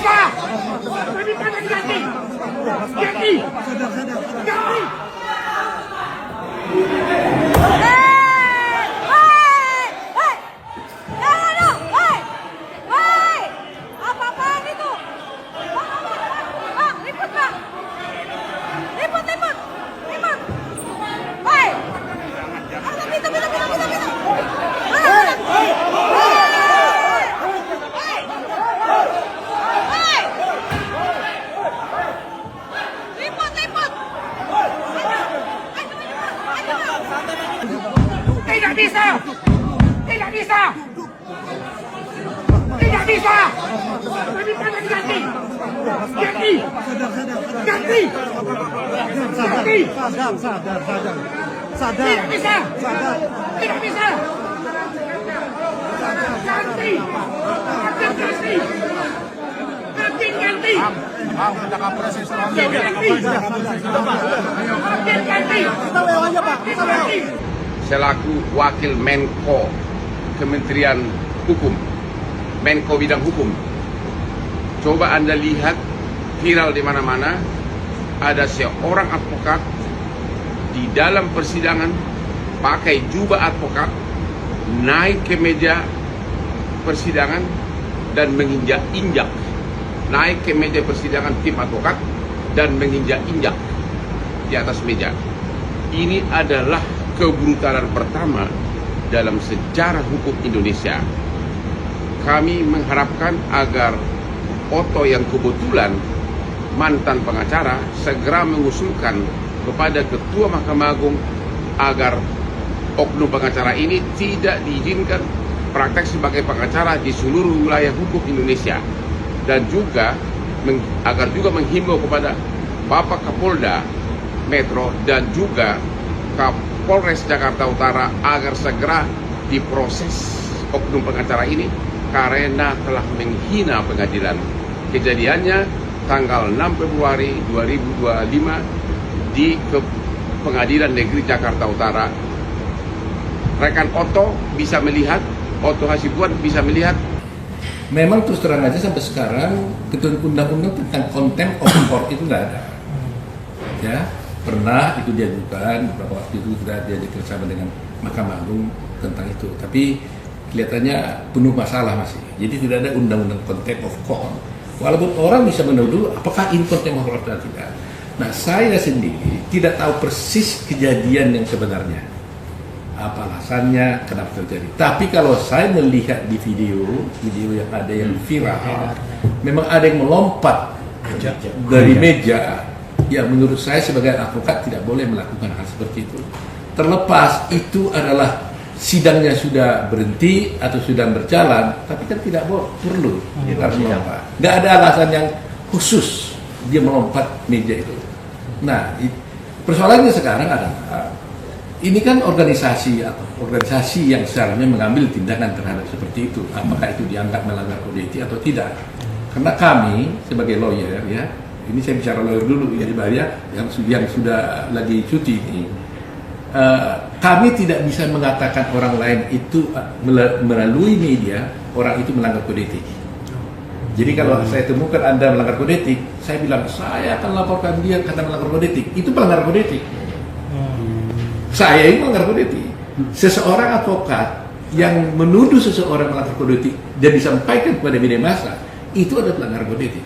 bisa. Lebih banyak ganti. Ganti. Ganti. Tidak bisa! Tidak bisa! Tidak bisa! Lebih banyak ganti! Ganti! Ganti! Ganti! Sadar. Tidak bisa! Sadar. Tidak bisa! Ganti! Ganti! Ganti! Ganti! Ganti! Kita lewat aja, Pak. Kita lewat. Selaku Wakil Menko Kementerian Hukum, Menko Bidang Hukum. Coba Anda lihat viral di mana-mana, ada seorang advokat di dalam persidangan pakai jubah advokat, naik ke meja persidangan dan menginjak-injak. Naik ke meja persidangan tim advokat dan menginjak-injak di atas meja. Ini adalah kebrutalan pertama dalam sejarah hukum Indonesia. Kami mengharapkan agar Otto yang kebetulan mantan pengacara segera mengusulkan kepada Ketua Mahkamah Agung agar oknum pengacara ini tidak diizinkan praktek sebagai pengacara di seluruh wilayah hukum Indonesia, dan juga agar juga menghimbau kepada Bapak Kapolda Metro dan juga Kapolres Jakarta Utara agar segera diproses oknum pengacara ini karena telah menghina pengadilan. Kejadiannya tanggal 6 Februari 2025 di Pengadilan Negeri Jakarta Utara. Rekan Otto bisa melihat, Otto Hasibuan bisa melihat. Memang terus terang aja sampai sekarang ketentuan undang-undang tentang contempt of court itu nggak ada. Ya, pernah itu diajukan beberapa waktu itu, sudah dia bersama dengan Mahkamah Agung tentang itu, tapi kelihatannya penuh masalah masih. Jadi tidak ada undang-undang contempt of court. Walaupun orang bisa menuduh apakah ini contempt of court atau tidak. Nah, saya sendiri tidak tahu persis kejadian yang sebenarnya, apa alasannya, kenapa terjadi. Tapi kalau saya melihat di video yang ada yang viral, memang ada yang melompat dari meja. Ya, menurut saya sebagai advokat tidak boleh melakukan hal seperti itu. Terlepas itu adalah sidangnya sudah berhenti atau sudah berjalan, tapi kan tidak perlu harus melompat. Nggak ada alasan yang khusus dia melompat meja itu. Nah, persoalannya sekarang adalah ini kan organisasi yang seharusnya mengambil tindakan terhadap seperti itu. Apakah itu dianggap melanggar kode etik atau tidak? Karena kami sebagai lawyer, ya, ini saya bicara lawyer dulu, ya, yang sudah lagi cuti ini. Kami tidak bisa mengatakan orang lain itu melalui media orang itu melanggar kode etik. Jadi kalau saya temukan Anda melanggar kode etik, saya bilang saya akan laporkan dia karena melanggar kode etik. Itu pelanggar kode etik. Saya ini melanggar kode etik. Seseorang advokat yang menuduh seseorang melanggar kode etik dan disampaikan kepada media massa, itu adalah pelanggar kode etik.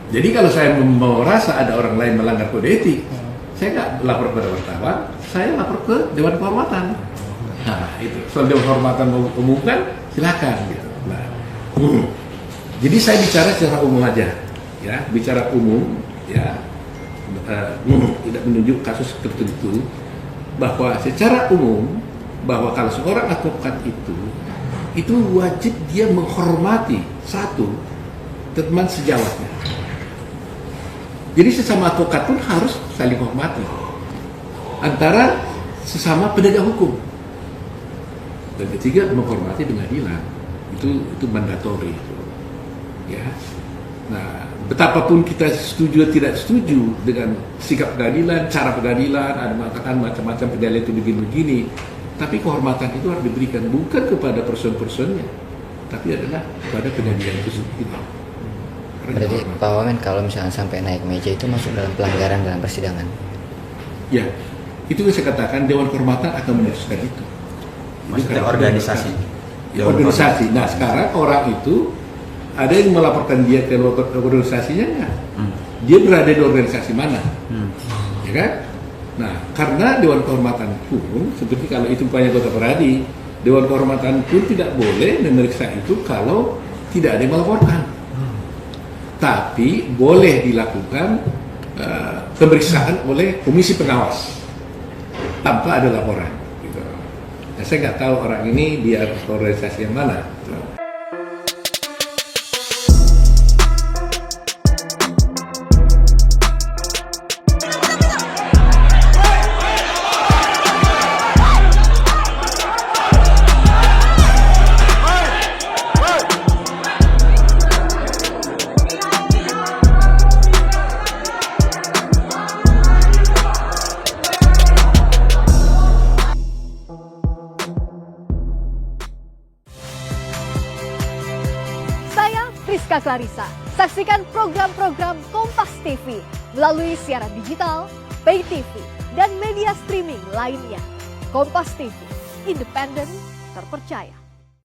Jadi kalau saya merasa ada orang lain melanggar kode etik, saya nggak lapor kepada wartawan, saya lapor ke Dewan Kehormatan. Nah, itu soal Dewan Kehormatan mau umumkan, silakan. Gitu. Nah, jadi saya bicara secara umum aja, ya, bicara umum, ya, tidak menunjuk kasus tertentu, bahwa secara umum bahwa kalau seorang advokat itu wajib dia menghormati satu teman sejawatnya. Jadi sesama advokat pun harus saling hormati antara sesama penegak hukum. Dan ketiga, menghormati pengadilan. Itu mandatori itu. Ya. Nah, betapapun kita setuju atau tidak setuju dengan sikap pengadilan, cara pengadilan, ada mengatakan macam-macam pengadilan itu begini-begini, tapi kehormatan itu harus diberikan bukan kepada person-personnya, tapi adalah pada kejadian itu. Berarti Pak Wamen kalau misalnya sampai naik meja itu masuk dalam pelanggaran dalam persidangan? Ya, itu yang saya katakan Dewan Kehormatan akan memutuskan itu. Maksudnya organisasi. Ya, organisasi. Nah sekarang orang itu ada yang melaporkan dia ke organisasinya nggak? Dia berada di organisasi mana? Ya kan? Nah karena Dewan Kehormatan pun seperti kalau itu banyak kota Peradi, Dewan Kehormatan pun tidak boleh memeriksa itu kalau tidak ada yang melaporkan. Tapi boleh dilakukan pemeriksaan oleh komisi pengawas tanpa ada laporan. Gitu. Nah, saya nggak tahu orang ini dia organisasi yang mana. Gitu. Rizka Clarissa. Saksikan program-program Kompas TV melalui siaran digital, pay TV, dan media streaming lainnya. Kompas TV, independen, terpercaya.